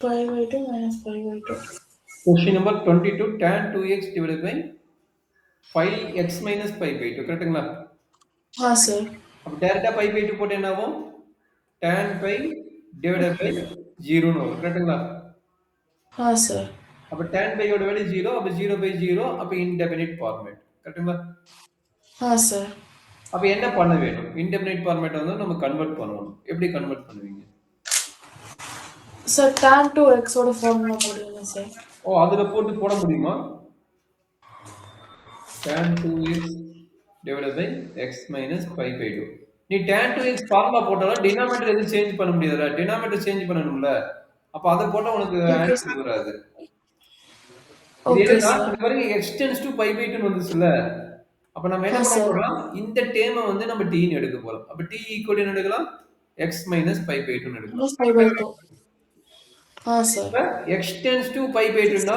5/2 minus 5/2. Question number 22, tan 2x divided by 5x minus 5/2 கரெக்ட்டுங்களா? हाँ sir. அப்ப டைரக்ட்டா 5/2 போட்டு என்ன ஆகும்? tan pi divided by 0ன்னு வரும் கரெக்ட்டுங்களா? हाँ सर. அப்ப tan pi யோட வேல்யூ 0, அப்ப 0/0 அப்ப இன்டெஃபினிட் ஃபார்மேட் கரெக்ட்டுங்களா? हाँ सर. அப்ப என்ன பண்ண வேணும்? இன்டெஃபினிட் ஃபார்மேட் வந்து நம்ம கன்வெர்ட் பண்ணணும். எப்படி கன்வெர்ட் பண்ணுவீங்க? सर tan 2x ஓட ஃபார்முலா போடுங்க சார். ஓ அதுல போட்டு போட முடியுமா? tan 2x divided by x minus 5/2. நீ tan 2x ஃபார்முலா போட்டாலும் டினாமினேட்டர் எதுவும் சேஞ்ச் பண்ண முடியாதுல. டினாமினேட்டர் சேஞ்ச் பண்ணணும்ல. அப்ப அத போட்டா உனக்கு ஓகே ஆன்சர் சார். வராது. இது ஓகே என்னன்னா சார். இந்த பாருங்க x tends to pi by 2 வந்துச்சுல்ல. அப்ப நம்ம என்ன हाँ பண்ண सर. போறோம்? இந்த டேர்ம வந்து நம்ம t ன்னு எடுக்க போறோம். அப்ப t ஈக்குவல் என்ன எடுக்கலாம்? x minus pi by 2 ன்னு எடுக்கலாம். minus 5/2. हाँ सर. இப்ப x tends to pi by 2 னா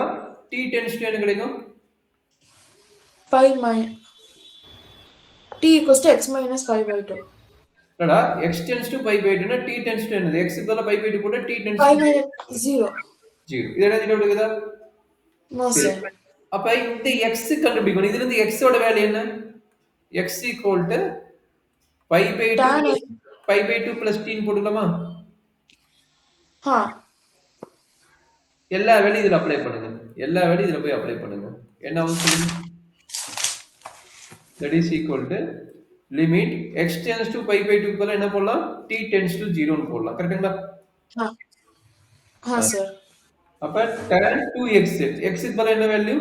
t tends to என்ன கிடைக்கும்? 5 minus t equals to x minus 5/2. என்னடா x tends to pi by 2 னா t tends to என்னது? x க்கு பதிலா pi by 2 போட்டா t tends to 5 minus 0. 0. இது என்ன டவுட் இருக்குதா? No சரி. sir. அப்ப இந்த x கண்டுபிடிக்கணும். இதுல இருந்து x ஓட வேல்யூ என்ன? x equal to pi by 2 tan plus pi by 2 plus t ன்னு போட்டுக்கலாமா? हाँ. எல்லா வேலையும் இதுல அப்ளை பண்ணுங்க. எல்லா வேலையும் இதுல போய் அப்ளை பண்ணுங்க. என்ன ஆகும் சொல்லுங்க? That is equal to limit x tends to pi by 2 பதிலா என்ன போடலாம்? t tends to 0 ன்னு போடலாம். கரெக்ட்டுங்களா? हाँ. हाँ sir. அப்ப tan 2x x க்கு பதிலா என்ன வேல்யூ?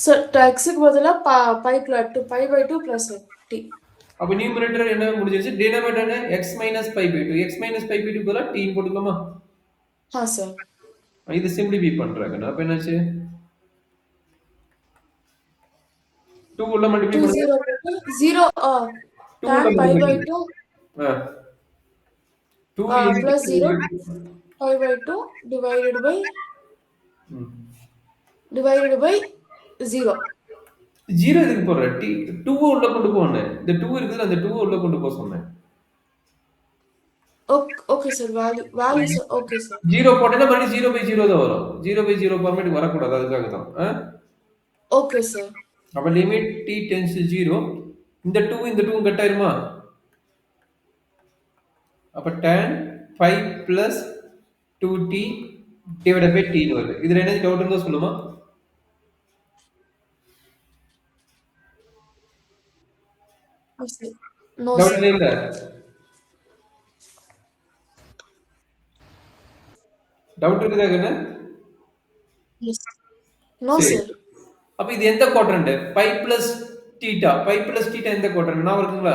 Sir x க்கு பதிலா pi/2 plus t. அப்ப நியூமரேட்டர் என்ன முடிஞ்சிருச்சு? டினாமினேட்டர் என்ன? x minus pi by 2. x minus pi by 2 பதிலா t ன்னு போட்டுக்கலாமா? हाँ sir. இது சிம்பிளிஃபை பண்றாங்க. அப்ப என்னாச்சு? 2 உள்ள மல்டிப்ளை 2 பண்ணுங்க. 0 2 tan உள்ள pi மல்டிப்ளை by பண்ணுங்க. 2 2 plus into 0 pi/2 divided by ம். 0. 0 எதுக்கு போடுற? 2 உள்ள கொண்டு போனேன். இந்த 2 இருக்குதுல அந்த 2 உள்ள கொண்டு போக சொன்னேன். Okay sir. Value sir. Okay sir. 0 போட்டேன்னா மறுபடியும் 0/0 தான் வரும். 0/0 ஃபார்மேட்டுக்கு வரக்கூடாது. அதுக்காக தான். Okay sir. அப்ப லிமிட் t tends to 0. இந்த 2 கட் ஆயிருமா? அப்ப tan 5 plus 2t divided by t ன்னு வருது. இதுல என்ன டவுட் இருந்தா சொல்லுமா? No sir. No doubt sir. இல்ல. டவுட் இருக்குதா கண்ணு? Yes. No சரி. sir. அப்ப இது எந்த quadrant? Pi plus theta. Pi plus theta எந்த குவாட்ரண்ட்? நான் இருக்குங்களா?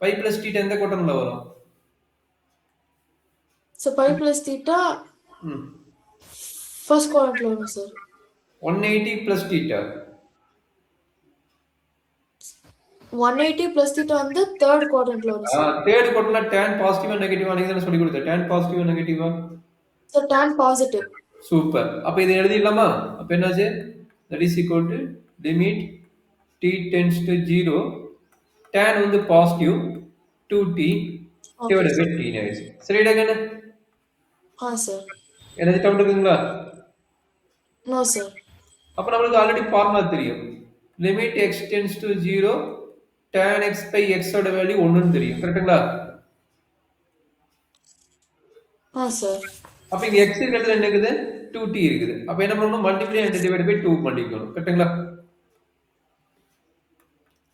பை பிளஸ் தீட்டா எந்த குவாட்ரண்ட்ல வரும்? So pi plus theta ம். first quadrant ல வரும் sir. 180 plus theta. 180 plus theta வந்து third quadrant ல வரும் sir. தேர்ட் குவாட்ரண்ட்ல tan பாசிட்டிவா நெகட்டிவா நீங்க தான சொல்லி கொடுத்த. tan பாசிட்டிவா நெகட்டிவா? So tan positive. சூப்பர். அப்ப இதை எழுதிடலாமா? அப்ப என்னாச்சு? That is equal to limit t tends to 0 tan வந்து positive 2t Okay divided by sir. t ன்னு ஆயிடுச்சு. சரிடா கண்ணு? sir. எனக்கு டவுட் இருக்குங்களா? No sir. அப்ப நம்மளுக்கு ஆல்ரெடி ஃபார்முலா தெரியும். Limit x tends to 0 tan x by x ஓட வேல்யூ 1 ன்னு தெரியும். கரெக்ட்டுங்களா? sir. அப்ப இங்க x க்கு இடத்துல என்ன இருக்குது? 2t இருக்குது. அப்ப என்ன பண்ணணும்? மல்டிப்ளை அண்ட் டிவைட் பை 2 பண்ணிக்கணும். கரெக்ட்டுங்களா?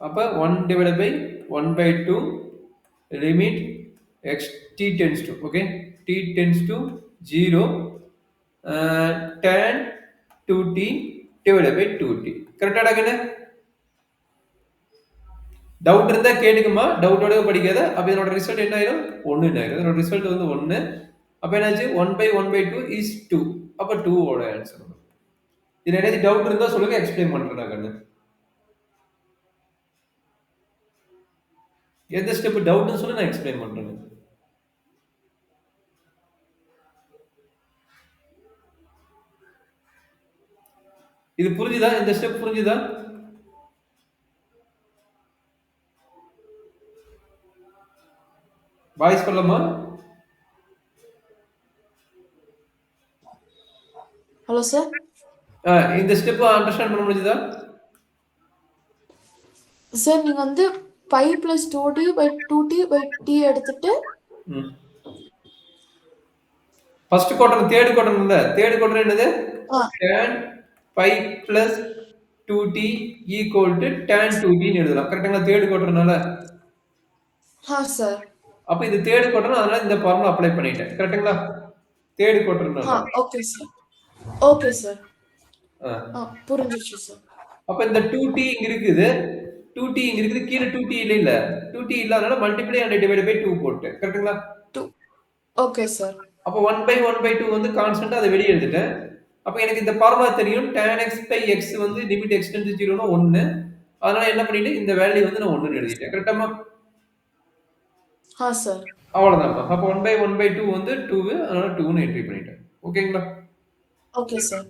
அப்ப 1 divided by 1 by 2 limit x t tends to okay t tends to 0 tan 2t divided by 2t. கரெக்டாடா கண்ணு? டவுட் இருந்தா கேட்டுக்குமா, டவுட்டோட படிக்காத. அப்ப இதனோட ரிசல்ட் என்ன ஆயிரும்? 1 ஆயிரும். இதனோட ரிசல்ட் வந்து 1. அப்ப என்னாச்சு? 1/1/2 is 2. அப்ப 2 ஓட ஆன்சர் வரும். இதுல ஏதாவது டவுட் இருந்தா சொல்லுங்க, எக்ஸ்பிளைன் பண்றேன் கண்ணு. எந்த ஸ்டெப் டவுட்னு சொல்லி நான் எக்ஸ்பிளைன் பண்றேன். இது புரிஞ்சுதா? இந்த ஸ்டெப் புரிஞ்சுதா? வாய்ஸ் சொல்லலாமா? Hello sir. இந்த ஸ்டெப் அண்டர்ஸ்டாண்ட் பண்ண முடிஞ்சதா? சார் நீங்க வந்து பை பிளஸ் 2t/2t/t எடுத்துட்டு ம். ஃபர்ஸ்ட் குவாட்ரண்ட் தேர்ட் குவாட்ரண்ட் இல்ல. தேர்ட் குவாட்ரண்ட் என்னது? ஆ tan pi plus 2t equal to tan 2t ன்னு எழுதலாம். கரெக்ட்டுங்களா? தேர்ட் குவாட்ரண்ட்னால. சார். அப்ப இது தேர்ட் குவாட்ரண்ட், அதனால இந்த ஃபார்முலா அப்ளை பண்ணிட்டேன். கரெக்ட்டுங்களா? தேர்ட் குவாட்ரண்ட்னால. Okay sir. Okay sir. ஆ. புரிஞ்சிருச்சு சார். அப்ப இந்த 2t இங்க இருக்குது. 2t இங்க இருக்குது. கீழ 2t இல்ல. 2t இல்லாதனால மல்டிப்ளை அண்ட் டிவைட் பை 2 போட்டேன். கரெக்ட்டுங்களா? 2 ஓகே சார். அப்ப 1/1/2 வந்து கான்ஸ்டன்ட், அதை வெளியே எடுத்துட்டேன். அப்ப எனக்கு இந்த ஃபார்முலா தெரியும். tan x பை x வந்து லிமிட் x டெண்ட்ஸ் டு 0னா 1. அதனால என்ன பண்ணிட்டேன், இந்த வேல்யூ வந்து நான் 1ன்னு எழுதிட்டேன். கரெக்டாமா? சார். அவ்வளவுதான்மா. அப்ப 1/1/2 வந்து 2, அதனால 2ன்னு என்ட்ரி பண்ணிட்டேன். ஓகேங்களா? Okay sir.